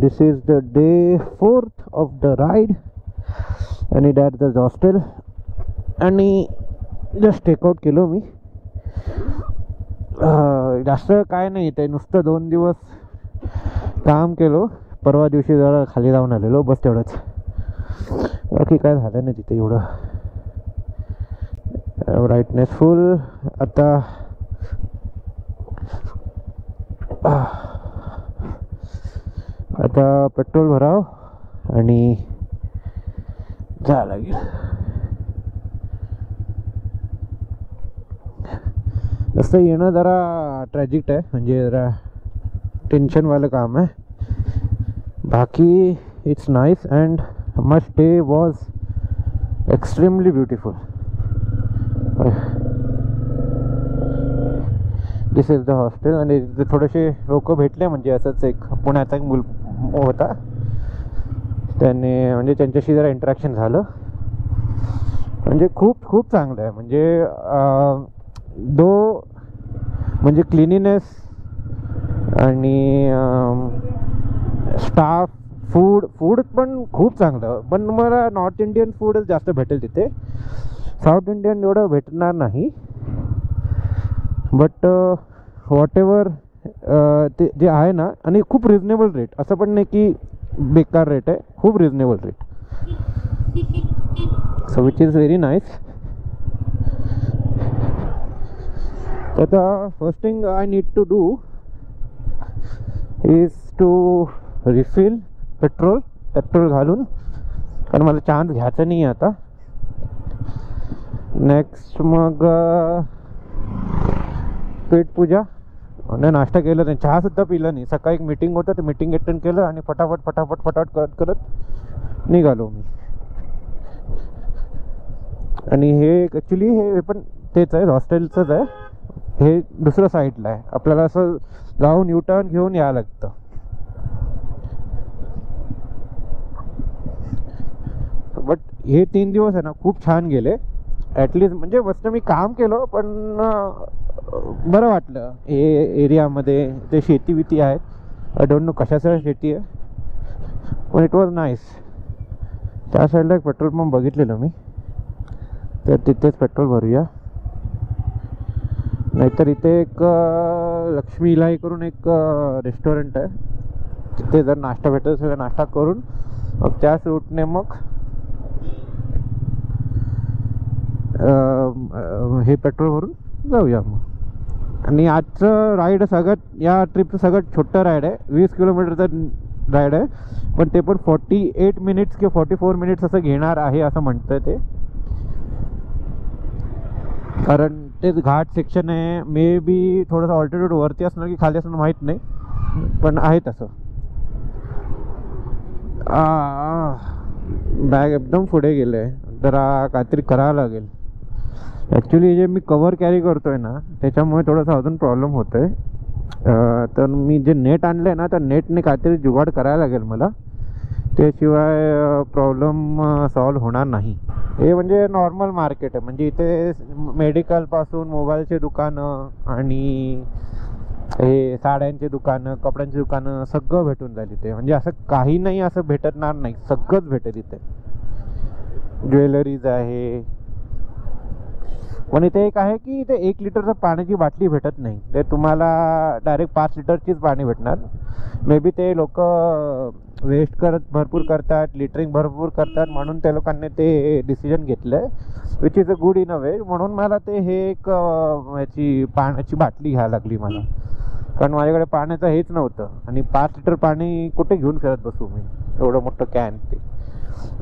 This is the day 4th of the ride आणि that the hostel. आणि just Takeout केलो मी. जास्त काय नाही ते, नुसतं 2 दिवस काम केलो. परवा दिवशी जरा खाली जाऊन आलेलो, बस तेवढंच. बाकी काय झालं नाही तिथे एवढं. ब्राईटनेस फुल. आता पेट्रोल भराव आणि जा लागेल. तसं येणं जरा ट्रॅजिक आहे, म्हणजे जरा टेन्शनवालं काम आहे. बाकी it's nice and my stay was extremely beautiful. This is the hostel. आणि थोडेसे लोक भेटले, म्हणजे असंच एक पुण्याचा एक मुल होता, त्याने म्हणजे त्यांच्याशी जरा इंटरॅक्शन झालं. म्हणजे खूप खूप चांगलं आहे. म्हणजे म्हणजे क्लिनिनेस आणि स्टाफ, फूड पण खूप चांगलं. पण मला नॉर्थ इंडियन फूडच जास्त भेटेल तिथे, साऊथ इंडियन एवढं भेटणार नाही. बट व्हॉट एवर ते जे आहे ना, आणि खूप रिजनेबल रेट. असं पण नाही की बेकार रेट आहे, खूप reasonable rate. So which is very nice. आता first thing I need to do is to refill petrol घालून, कारण मला चान्स घ्यायचा नाही आहे आता. नेक्स्ट मग पेटपूजा. आणि नाश्ता केलं नाही, चहासुद्धा पिलं नाही. सकाळी एक मीटिंग होतं, ते मीटिंग अटेंड केलं आणि फटाफट करत निघालो मी. आणि हे ॲक्च्युली हे पण तेच आहे, हॉस्टेलचंच आहे. हे दुसरं साईडला आहे, आपल्याला असं जाऊन युटर्न घेऊन यावं लागतं. बट हे 3 दिवस आहे ना खूप छान गेले. ॲटलिस्ट म्हणजे मस्त मी काम केलं, पण बरं वाटलं. हे एरियामध्ये ते शेती आहेत, आय डोंट नो कशाचं शेती आहे, पण इट वॉज नाईस. त्या साईडला एक पेट्रोल पंप बघितलेलं मी, तर तिथेच पेट्रोल भरूया. नाहीतर इथे एक लक्ष्मी इलाई करून एक रेस्टॉरंट आहे, तिथे जर नाश्ता भेटत असेल नाश्ता करून मग त्याच रूटने मग हे पेट्रोल भरून जाऊया मग. आणि आजचं राईड या ट्रिपचं सगळ्यात छोटं राईड आहे. 20 किलोमीटरचं राईड आहे, पण ते पण 48 मिनिट्स किंवा 44 मिनिट्स असं घेणार आहे असं म्हणतं ते. कारण ते घाट सेक्शन आहे. मे बी थोडंसं ऑल्टिट्यूड वरती असणार की खाली असणार माहीत नाही, पण आहे तसं. बॅग एकदम पुढे गेलं आहे, जरा काहीतरी करावं लागेल. ॲक्च्युली जे मी कवर कॅरी करतो आहे ना, त्याच्यामुळे थोडासा अजून प्रॉब्लेम होतो आहे. तर मी जे नेट आणलं आहे ना, तर नेटने काहीतरी जुगाड करायला लागेल मला, त्याशिवाय प्रॉब्लेम सॉल्व होणार नाही. हे म्हणजे नॉर्मल मार्केट आहे, म्हणजे इथे मेडिकलपासून मोबाईलचे दुकानं आणि हे साड्यांचे दुकानं, कपड्यांची दुकानं सगळं भेटून जाईल इथे. म्हणजे असं काही नाही असं भेटणार नाही, सगळंच भेटेल इथे. ज्वेलरीज आहे. पण इथे एक आहे की इथे 1 लिटरचं पाण्याची बाटली भेटत नाही, ते तुम्हाला डायरेक्ट 5 लिटरचीच पाणी भेटणार. मे बी ते लोक वेस्ट भरपूर करतात, लिटरिंग भरपूर करतात, म्हणून त्या लोकांनी ते डिसिजन घेतलं आहे, which is a good in a way. म्हणून मला ते हे एक याची पाण्याची बाटली घ्यायला लागली मला, कारण माझ्याकडे पाण्याचं हेच नव्हतं. आणि 5 लिटर पाणी कुठे घेऊन फिरत बसू मी, एवढं मोठं कॅन ते.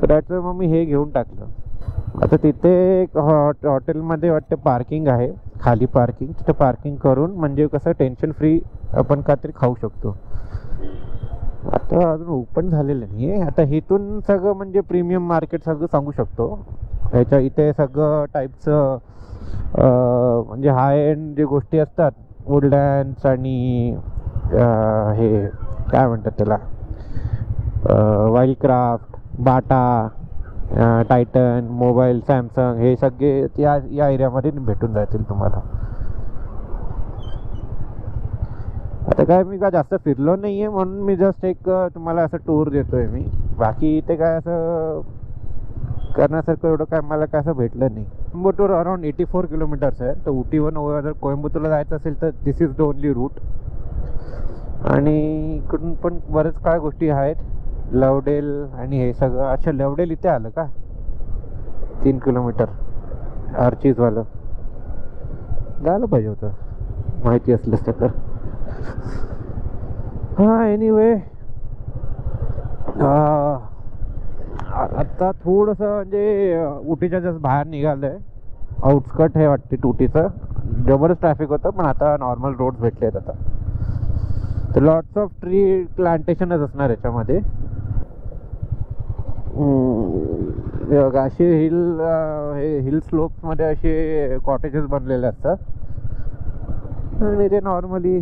तर त्याचं मग मी हे घेऊन टाकलं. आता तिथे एक हॉटेलमध्ये वाटतं पार्किंग आहे, खाली पार्किंग. तिथे पार्किंग करून म्हणजे कसं टेन्शन फ्री आपण काहीतरी खाऊ शकतो. आता अजून ओपन झालेलं नाही आहे. आता इथून सगळं म्हणजे प्रीमियम मार्केट सगळं सांगू शकतो. ह्याच्या इथे सगळं टाईपचं म्हणजे हाय एंड जे गोष्टी असतात, वुडलँड्स आणि हे काय म्हणतात त्याला, वाईल्डक्राफ्ट, बाटा, टायटन, मोबाईल, सॅमसंग, हे सगळे या एरियामध्ये भेटून जातील तुम्हाला. आता काय मी काय जास्त फिरलो नाही आहे म्हणून मी जस्ट एक तुम्हाला असं टूर देतोय मी. बाकी इथे काय असं करण्यासारखं एवढं काय मला काय असं भेटलं नाही. कोयंबतूर अराउंड 84 किलोमीटर्स आहे. तर उटीवरून जर कोयंबतूरला जायचं असेल तर दिस इज द ओनली रूट. आणि इकडून पण बरेच काय गोष्टी आहेत, लवडेल आणि हे सगळं. अच्छा, लवडेल इथे आलं का? 3 किलोमीटर आर्चीजवालं झालं पाहिजे होतं माहिती असलंच तर. हां, एनिवे आत्ता थोडंसं म्हणजे उटीच्या जस्ट बाहेर निघालं आहे. आउटस्कट हे वाटते उटीचं. जबरदस्त ट्रॅफिक होतं पण आता नॉर्मल रोड्स भेटले आहेत आता. तर लॉट्स ऑफ ट्री प्लांटेशनच असणार याच्यामध्ये. असे हिल स्लोप्समध्ये असे कॉटेजेस बनलेले असतात आणि ते normally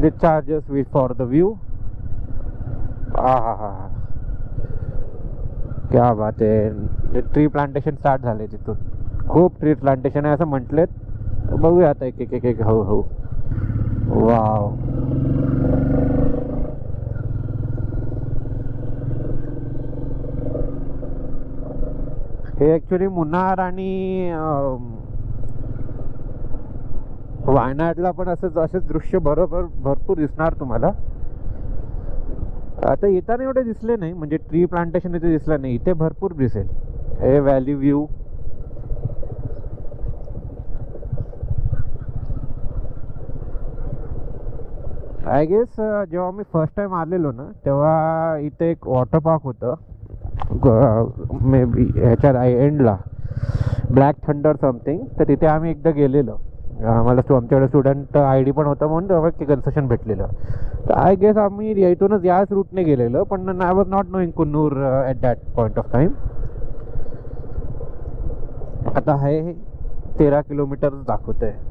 they charges with for the view. हा क्या बात आहे. ट्री प्लांटेशन स्टार्ट झाले तिथून. खूप ट्री प्लांटेशन आहे असं म्हटलेत. बघूया आता एक एक हळूहळू. वाव, हे ॲक्च्युली मुन्नार आणि वायनाडला पण असंच दृश्य भरपूर दिसणार तुम्हाला. आता येताना एवढे दिसले नाही, म्हणजे ट्री प्लांटेशन इथे दिसलं नाही. इथे भरपूर दिसेल. हे व्हॅली व्ह्यू. आय गेस जेव्हा मी फर्स्ट टाइम आलेलो ना तेव्हा इथे एक वॉटर पार्क होतं, मे बी ह्याच्या एंडला, ब्लॅक थंडर समथिंग. तर तिथे आम्ही एकदा गेलेलो. आमच्याकडे स्टुडंट ID पण होता म्हणून तेव्हा कन्सेशन भेटलेलं. तर आय गेस आम्ही इथूनच याच रूटने गेलेलो. पण I was not knowing Coonoor at that point of time. आता आहे 13 किलोमीटर दाखवत आहे.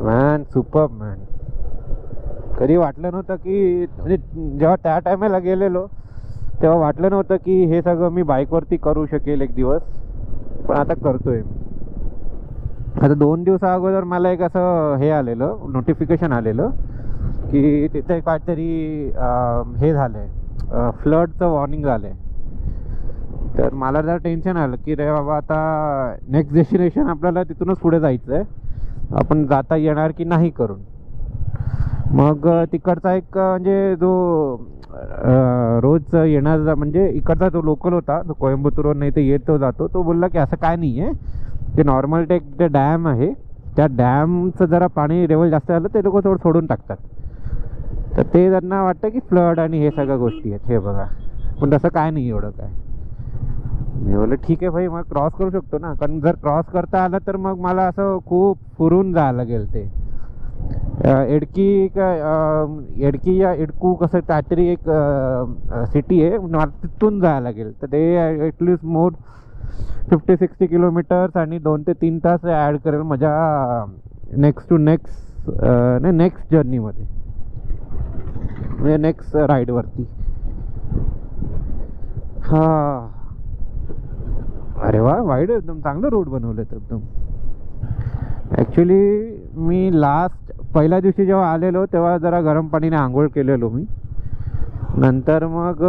Man, super man. कधी वाटलं नव्हतं की, म्हणजे जेव्हा त्या टायमाला गेलेलो तेव्हा वाटलं नव्हतं की हे सगळं मी बाईकवरती करू शकेल एक दिवस. पण आता करतोय मी. आता 2 दिवसा अगोदर मला एक असं हे आलेलं, नोटिफिकेशन आलेलं की तिथे काहीतरी हे झालं आहे, फ्लडचं वॉर्निंग झालं आहे. तर मला जरा टेन्शन आलं की रे बाबा, आता नेक्स्ट डेस्टिनेशन आपल्याला तिथूनच पुढे जायचं आहे, आपण जाता येणार की नाही करून. मग तिकडचा एक म्हणजे जो रोज येणार, म्हणजे इकडचा जो लोकल होता, जो कोयंबतूरवरून इथे येतो जातो, तो बोलला की असं काय नाही आहे, ते नॉर्मल ते डॅम आहे, त्या डॅमचं जरा पाणी लेवल जास्त झालं ते लोक थोडं सोडून टाकतात. तर ते त्यांना वाटतं की फ्लड आणि हे सगळ्या गोष्टी आहेत. हे बघा, पण तसं काय नाही एवढं काय. मी बोललं ठीक आहे भाई, मग क्रॉस करू शकतो ना. कारण जर क्रॉस करता आलं तर मग मला असं खूप फिरून जायला लागेल. ते एडकी या इडकू कसं काहीतरी एक सिटी आहे, मला तिथून जायला लागेल. तर ते ॲटलिस्ट मोर 50-60 किलोमीटर्स आणि 2 ते 3 तास ॲड करेल माझ्या नेक्स्ट जर्नीमध्ये, म्हणजे नेक्स्ट राईडवरती. हां, अरे वा, वाईड एकदम चांगलं रोड बनवलं आहे एकदम. ॲक्च्युली मी पहिल्या दिवशी जेव्हा आलेलो तेव्हा जरा गरम पाणीने आंघोळ केलेलो मी. नंतर मग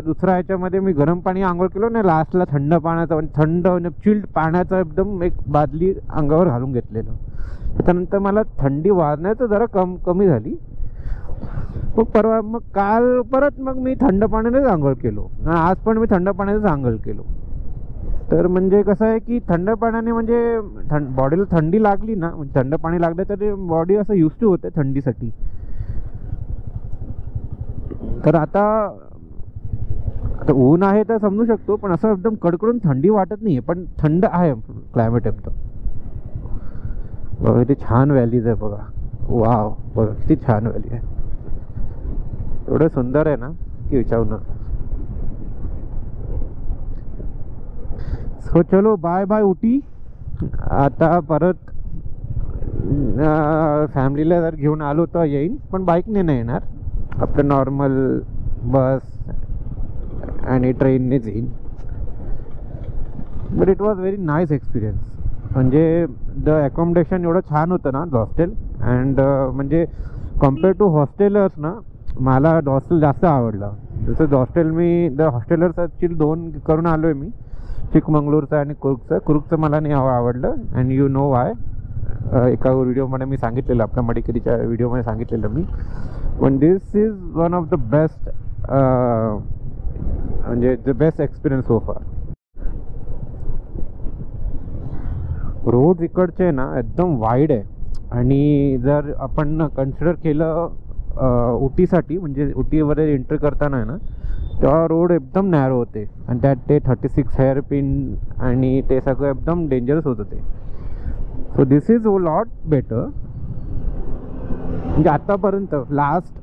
दुसऱ्या ह्याच्यामध्ये मी गरम पाणी आंघोळ केलो नाही, लास्टला थंड पाण्याचा, थंड चिल्ड पाण्याचा एकदम एक बादली अंगावर घालून घेतलेलं. त्यानंतर मला थंडी वाजण्याचं जरा कमी झाली. मग काल परत मग मी थंड पाण्यानेच आंघोळ केलो. आज पण मी थंड पाण्यानेच आंघोळ केलो. तर म्हणजे कसं आहे की थंड पाण्याने म्हणजे बॉडीला थंडी लागली ना, म्हणजे थंड पाणी लागलं तर बॉडी असं युज टू होते थंडीसाठी. तर आता ऊन आहे तर समजू शकतो, पण असं एकदम कडकडून थंडी वाटत नाही आहे, पण थंड आहे क्लायमेट एकदम. बघा किती छान व्हॅलीज आहे बघा. वाव, बघा किती छान व्हॅली आहे. एवढं सुंदर आहे ना की विचारू नका. सो चलो, बाय बाय उटी. आता परत फॅमिलीला जर घेऊन आलो तर येईन, पण बाईकने नाही येणार. आपलं नॉर्मल बस आणि ट्रेननेच येईन. But it was very nice experience. म्हणजे द अकोमोडेशन एवढं छान होतं ना हॉस्टेल. अँड म्हणजे कम्पेअर टू हॉस्टेलर्स ना, मला हॉस्टेल जास्त आवडलं. जसं हॉस्टेल मी द हॉस्टेलर्सची 2 करून आलो आहे मी, चिकमंगळूरचं आणि कुर्गचं मला नाही आवडलं. And you know Y. एका व्हिडिओमध्ये मी सांगितलेलं, आपल्या मडिकेरीच्या व्हिडिओमध्ये सांगितलेलं मी. पण this is one of the best, म्हणजे the best experience so far. Road इकडचे ना एकदम वाईड आहे. आणि जर आपण कन्सिडर केलं उटीसाठी, म्हणजे उटीवर एंट्री करताना आहे ना, तेव्हा रोड एकदम नॅरो होते. आणि त्यात ते 36 हेअरपिन आणि ते सगळं एकदम डेंजरस होतं ते. So this is lot better. म्हणजे आतापर्यंत लास्ट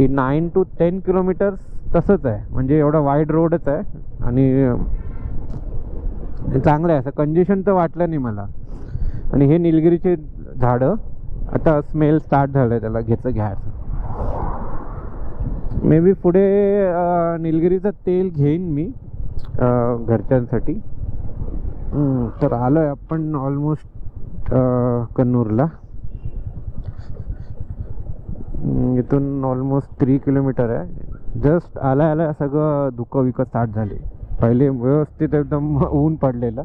9 to 10 किलोमीटर्स तसंच आहे. म्हणजे एवढा वाईड रोडच आहे आणि चांगलं आहे. असं कंजेशन तर वाटलं नाही मला. आणि हे निलगिरीचे झाडं आता स्मेल स्टार्ट झालं आहे त्याला घ्यायचं. मे बी पुढे निलगिरीचं तेल घेईन मी घरच्यांसाठी. तर आलो आहे आपण ऑलमोस्ट कन्नूरला. इथून ऑलमोस्ट 3 किलोमीटर आहे. जस्ट आला सगळं धुकं विकत स्टार्ट झाले. पहिले व्यवस्थित एकदम ऊन पडलेलं,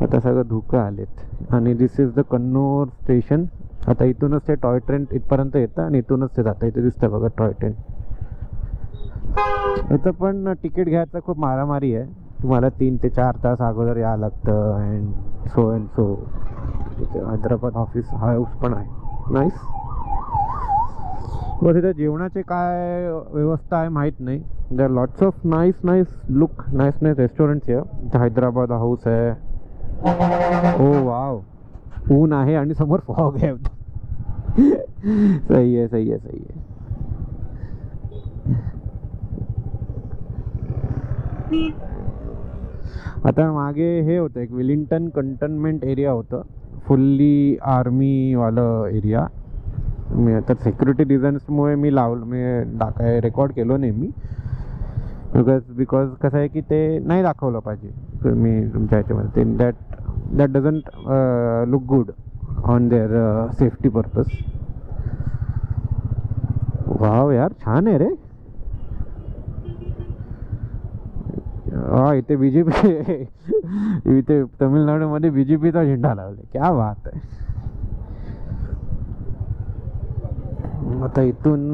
आता सगळं धुकं आलेत. आणि दिस इज द कन्नूर स्टेशन. आता इथूनच ते टॉय ट्रेन इथपर्यंत येतं आणि इथूनच ते जातं. इथे दिसतं बघा टॉय ट्रेन. याचं पण तिकीट घ्यायचं खूप मारामारी आहे. तुम्हाला 3 ते 4 तास अगोदर यावं लागतं. अँड सो इथे हैदराबाद ऑफिस हाऊस पण आहे. नाईस. बस इथे जेवणाचे काय व्यवस्था आहे माहीत नाही. There are lots of nice look nice restaurants आहे. इथे हैदराबाद हाऊस आहे. ओ वाव, ऊन आहे आणि समोर फॉग आहे. सही आहे. आता मागे हे होतं एक विलिंग्टन कंटोन्मेंट एरिया होतं, फुल्ली आर्मीवालं एरिया. मी आता सिक्युरिटी रिझन्समुळे मी काय रेकॉर्ड केलो नाही मी. बिकॉज कसं आहे की ते नाही दाखवलं पाहिजे मी तुमच्या ह्याच्यामध्ये. That doesn't look good on their safety purpose. Wow यार, छान आहे रे. इथे BJP इथे तमिळनाडूमध्ये BJPचा झेंडा लावले. क्या बात आहे. आता इथून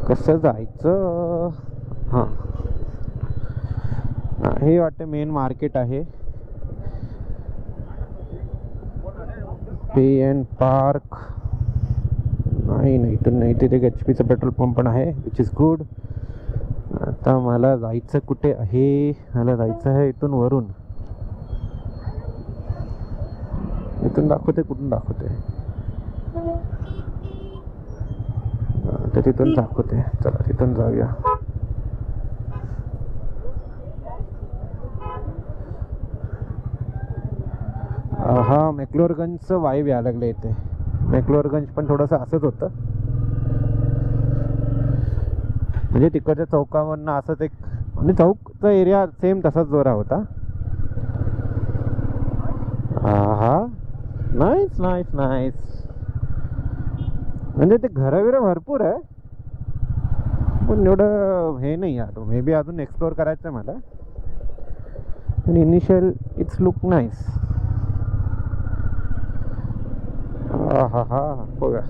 कसं जायचं. हां, हे वाटतं मेन मार्केट आहे. पे अँड पार्क नाही इथून नाही. तिथे HP चं पेट्रोल पंप पण आहे, विच इज गुड. आता मला जायचं कुठे आहे. मला जायचं आहे इथून वरून. इथून दाखवते, कुठून दाखवते. तर तिथून दाखवते. चला तिथून जाऊया. हा, मॅक्लोरगंजचं वाईब यायला लागलं इथे. मॅक्लोरगंज पण थोडंसं असंच होतं. म्हणजे तिकडच्या चौकावरनं असंच एक, म्हणजे चौकचा एरिया सेम तसाच जोरा होता. हा, नाईस. म्हणजे ते घरं भरपूर आहे, पण एवढं हे नाही आहे. मे बी अजून एक्सप्लोअर करायचं आहे मला. पण इनिशियल इट्स लुक नाईस. हा बघा,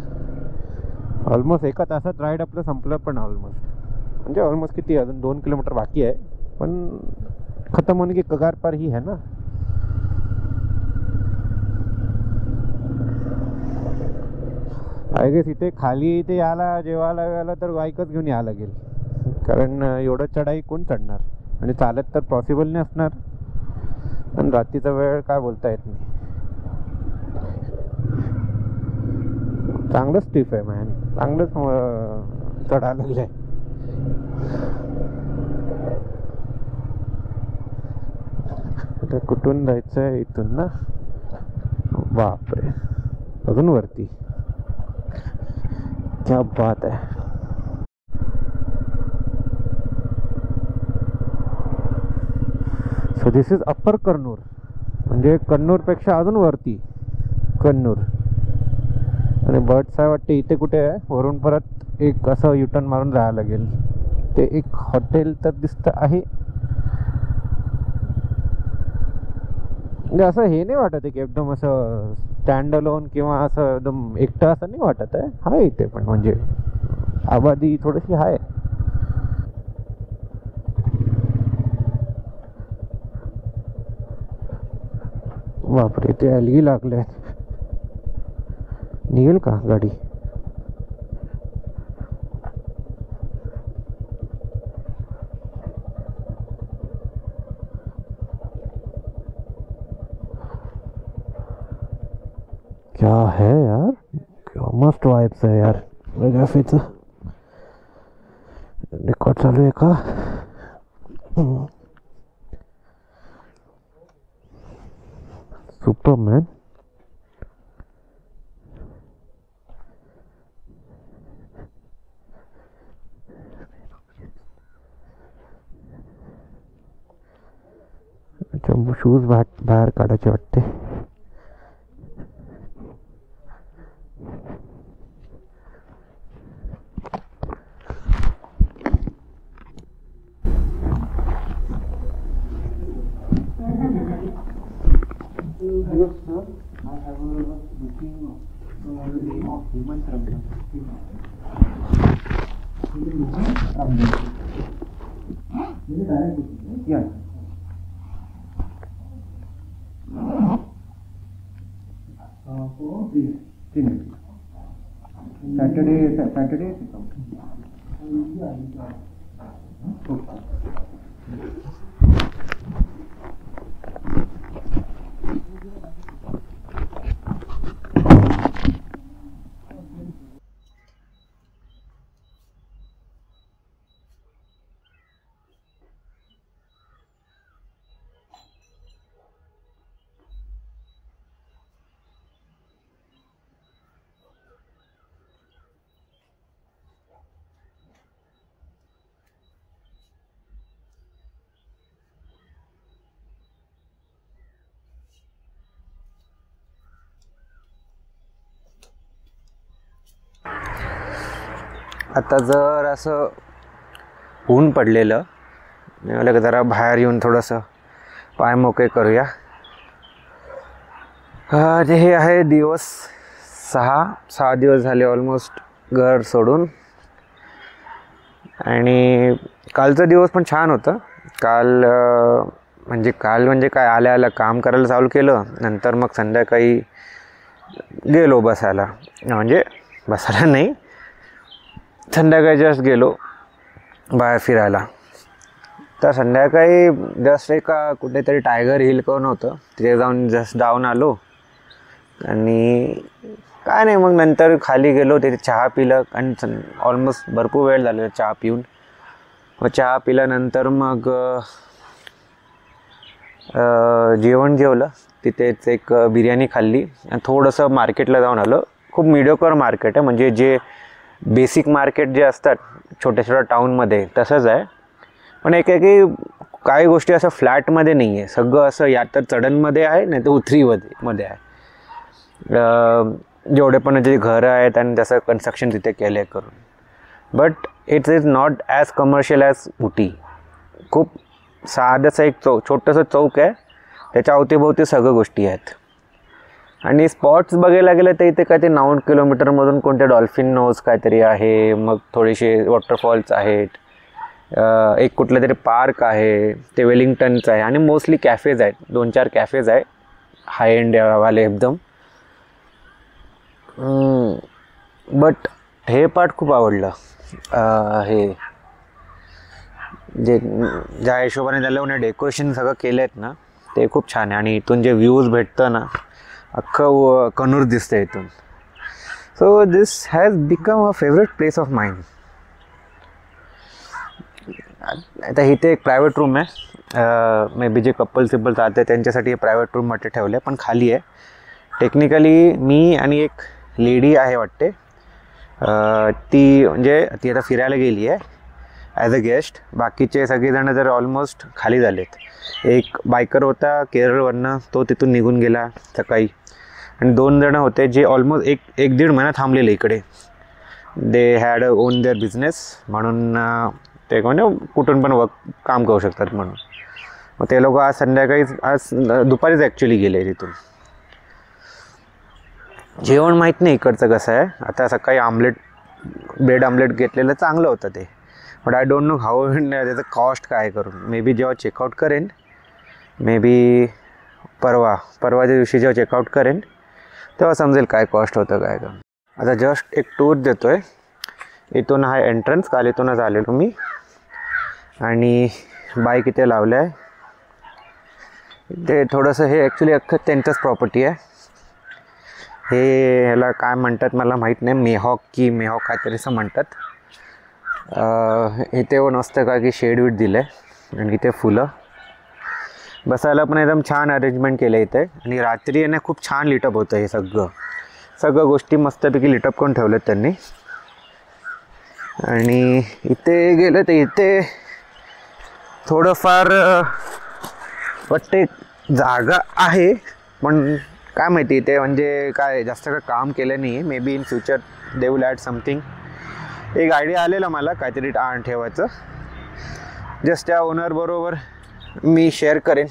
ऑलमोस्ट एका तासात राईड आपलं संपलं. पण म्हणजे ऑलमोस्ट किती, अजून 2 किलोमीटर बाकी आहे. पण खतम होने की कगार पर ही है ना. आय गेस इथे खाली इथे यायला जेवायला तर बाईकच घेऊन यायला लागेल. कारण एवढं चढाई कोण चढणार. म्हणजे चालत तर पॉसिबल नाही असणार. पण रात्रीचा वेळ काय बोलता येत नाही. चांगलं स्टिफ आहे मॅन, चांगलंच चढायला लागलं आहे. आता कुठून जायचं आहे. इथून ना, बापरे, अजून वरती. क्या बात आहे. So this is upper Kannur, म्हणजे कन्नूरपेक्षा अजून वरती कन्नूर. आणि बर्ड्स आहे वाटते इथे कुठे आहे, वरून परत एक असं युटर्न मारून जायला लागेल. ते एक हॉटेल तर दिसतं आहे. म्हणजे असं हे नाही वाटत आहे की एकदम असं स्टँड अलोन किंवा असं एकदम एकटं असं नाही वाटत आहे. हाय इथे पण म्हणजे आबादी थोडीशी आहे. बापरे, ते अलगी लागले. निघेल का गाडी? क्या है यार, क्या मस्त वाइब्स है यार. कॅफेचं रेकॉर्ड चालू आहे का? सुपरमॅन. शूज बाहेर काढायचे वाटते. Hello sir, I have a booking the name of Hemant Ramdan. Direct booking? Yeah. For 3 minutes. Saturday. Okay. आता जर असं ऊन पडलेलं, मी म्हटलं की जरा बाहेर येऊन थोडंसं पाय मोकळे करूया. हे आहे दिवस 6 दिवस झाले ऑलमोस्ट घर सोडून. आणि कालचा दिवस पण छान होतं. काल म्हणजे काय आल्या काम करायला चालू केलं, नंतर मग संध्याकाळी गेलो बसायला, म्हणजे बसायला नाही, संध्याकाळी जस्ट गेलो बाहेर फिरायला. तर संध्याकाळी जस्ट कुठेतरी टायगर हिल करून होतं, तिथे जाऊन जस्ट डाऊन आलो. आणि काय नाही, मग नंतर खाली गेलो, तिथे चहा पिलं. आणि ऑलमोस्ट भरपूर वेळ झालेला चहा पिऊन. मग चहा पिल्यानंतर मग जेवण जेवलं. तिथेच एक बिर्याणी खाल्ली आणि थोडंसं मार्केटला जाऊन आलो. खूप मिडिओकर मार्केट आहे, म्हणजे जे बेसिक मार्केट जे असतात छोट्या छोट्या टाऊनमध्ये तसंच आहे. पण काही गोष्टी असं फ्लॅटमध्ये नाही आहे. सगळं असं या तर चढणमध्ये आहे, नाही तर उतरीमध्ये आहे. जेवढे पण जे घरं आहेत आणि तसं कन्स्ट्रक्शन तिथे केलं आहे करून. But it is not as commercial as Ooty. खूप साधंसं एक छोटंसं चौक आहे, त्याच्या अवतीभोवती सगळ्या गोष्टी आहेत. आणि स्पॉट्स बघायला गेलं तर इथे काय ते 9 किलोमीटरमधून कोणते डॉल्फिन नोज काहीतरी आहे, मग थोडेसे वॉटरफॉल्स आहेत, एक कुठलं तरी पार्क आहे, ते वेलिंग्टनचं आहे. आणि मोस्टली कॅफेज आहेत, 2-4 कॅफेज आहे हाय एंड वाले एकदम. बट हे पार्ट खूप आवडलं. हे जे ज्या हिशोबाने त्याला डेकोरेशन सगळं केलं आहेत ना, ते खूप छान आहे. आणि इथून जे व्ह्यूज भेटतं ना, अख्खं कन्नूर दिसतं इथून. So this has become a favourite place of mind. आता इथे एक प्रायव्हेट रूम आहे, मे बी जे कपल्स राहते त्यांच्यासाठी प्रायव्हेट रूममध्ये ठेवले, पण खाली आहे. टेक्निकली मी आणि एक लेडी आहे वाटते, ती आता फिरायला गेली आहे. As a guest. बाकीचे सगळेजण तर ऑलमोस्ट खाली झालेत. एक बायकर होता केरळवरनं, तो तिथून निघून गेला सकाळी. आणि 2 जणं होते जे ऑलमोस्ट एक दीड महिना थांबलेले इकडे. They had on there business, म्हणून ते म्हणजे कुठून पण काम करू शकतात म्हणून. मग ते लोक आज संध्याकाळीच, आज दुपारीच ॲक्च्युली गेले तिथून. जेवण माहीत नाही इकडचं कसं आहे. आता सकाळी ब्रेड आमलेट घेतलेलं चांगलं होतं ते, but I don't know how त्याचं कॉस्ट काय करून. मे बी जेव्हा चेकआउट करेन, मे बी परवाच्या दिवशी जेव्हा चेकआउट करेन तेव्हा समजेल काय कॉस्ट होतं काय करून. आता जस्ट एक टूर देतो आहे. इथून हा एंट्रन्स, काल इथूनच आलेलो मी. आणि बाईक इथे लावलं आहे. ते थोडंसं हे ॲक्च्युली अख्खं त्यांचंच प्रॉपर्टी आहे. हे ह्याला काय म्हणतात मला माहीत नाही, मेहॉक काहीतरी असं म्हणतात. इथे नसतं का की शेड दिलं आहे. आणि इथे फुलं, बसायला पण एकदम छान अरेंजमेंट केलं इथे. आणि रात्री आहे ना खूप छान लिटअप होतं. हे सगळं गोष्टी मस्तपैकी लिटअप करून ठेवलेत त्यांनी. आणि इथे गेलं तर इथे थोडंफार वाटते जागा आहे, पण काय माहिती इथे म्हणजे काय जास्त काय काम केलं नाही आहे. Maybe in future they will add something. एक आयडिया आलेला मला काहीतरी ठेवायचं. जस्ट त्या ओनरबरोबर मी शेअर करेन.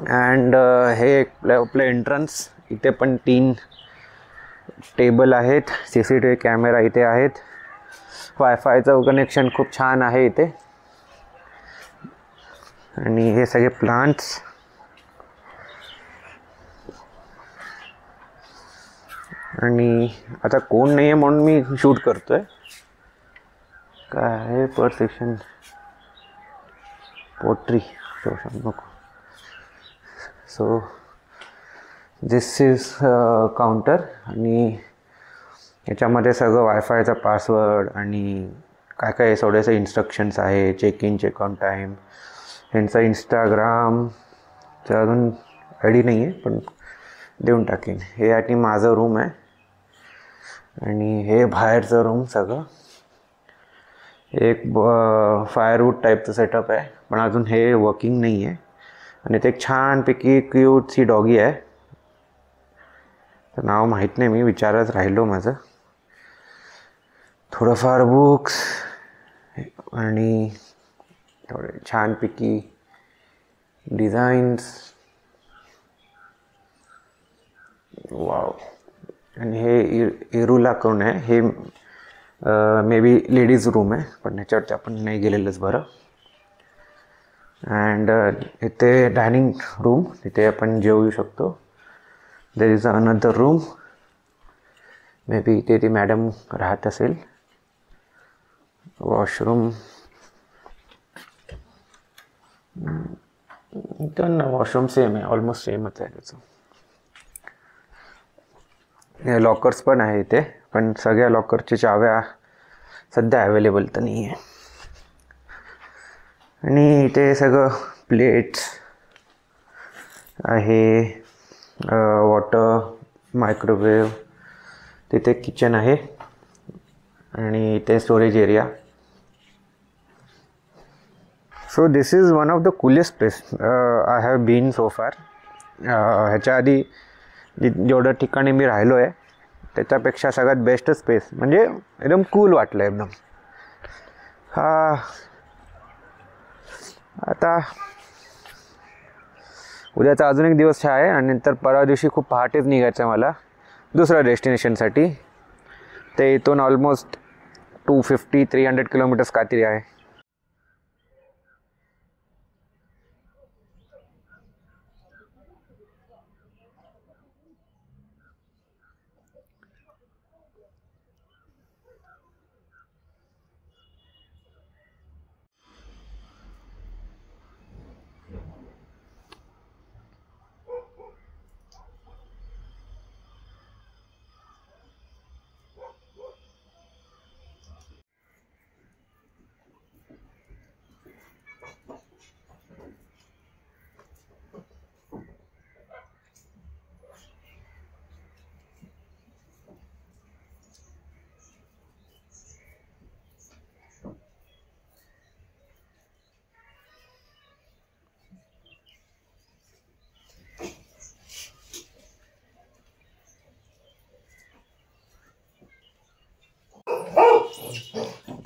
अँड हे आपलं एंट्रन्स. इथे पण 3 टेबल आहेत. CCTV कॅमेरा इथे आहेत. वायफायचं कनेक्शन खूप छान आहे इथे. आणि हे सगळे प्लांट्स. आणि आता कोण नाही आहे म्हणून मी शूट करतो आहे. काय आहे पर सेक्शन पोट्री शोषण नको. So this is counter. आणि याच्यामध्ये सगळं वायफायचा पासवर्ड आणि काय काय थोडेसे इन्स्ट्रक्शन्स आहे. Check in checkout time. यांचा इंस्टाग्रामचं अजून आय डी नाही आहे, पण देऊन टाकेन. हे आणि माझं रूम आहे. आणि हे बाहेरचं रूम सगळं. एक फायरवूड टाईपचं सेटअप आहे, पण अजून हे वर्किंग नाही आहे. आणि ते एक छानपैकी क्यूटची डॉगी आहे. तर नाव माहीत नाही, मी विचारच राहिलो माझं. थोडंफार बुक्स आणि थोडे छानपैकी डिझाईन्स. वाव. आणि हे इरूला करून आहे. हे मे बी लेडीज रूम आहे, पण ह्याच्यावरती आपण नाही गेलेलंच बरं. अँड इथे डायनिंग रूम, तिथे आपण जेवू शकतो. There is another room. May be इथे ती मॅडम राहत असेल. वॉशरूम. इथं वॉशरूम सेम आहे, ऑलमोस्ट सेमच आहे त्याचं. हे लॉकर्स पण आहे इथे, पण सगळ्या लॉकरच्या चाव्या सध्या अवेलेबल तर नाही आहे. आणि इथे सगळं प्लेट्स आहे. Water, microwave. तिथे किचन आहे. आणि इथे storage area. So this is one of the coolest place I have been so फार. ह्याच्या आधी जेवढ्या ठिकाणी मी राहिलो आहे त्याच्यापेक्षा सगळ्यात बेस्ट स्पेस. म्हणजे एकदम कूल वाटलं एकदम. आता उद्याचा अजून एक दिवस आहे आणि नंतर परवा दिवशी खूप पहाटेच निघायचं मला दुसऱ्या डेस्टिनेशनसाठी. ते इथून ऑलमोस्ट 250-300 किलोमीटर्स काहीतरी आहे.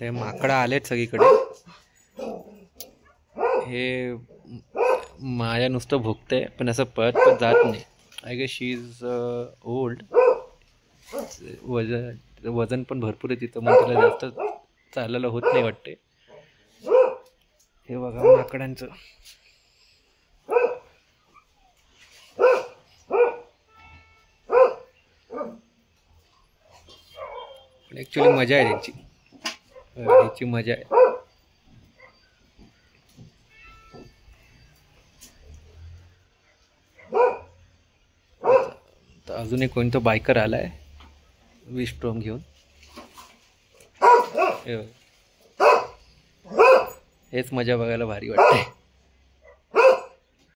ते माकडं आलेत सगळीकडे. हे माया नुसतं भोगते पण असं पळत पण जात नाही. I guess she is old. वजन पण भरपूर आहे तिथं, मग तिला जास्त चालायला होत नाही वाटते. हे बघा माकडांचं. ॲक्च्युली मजा आहे त्यांची, ह्याची मजा आहे. तर अजून एक कोणतं बायकर आलाय विस्ट्रॉम घेऊन. हेच मजा बघायला भारी वाटते.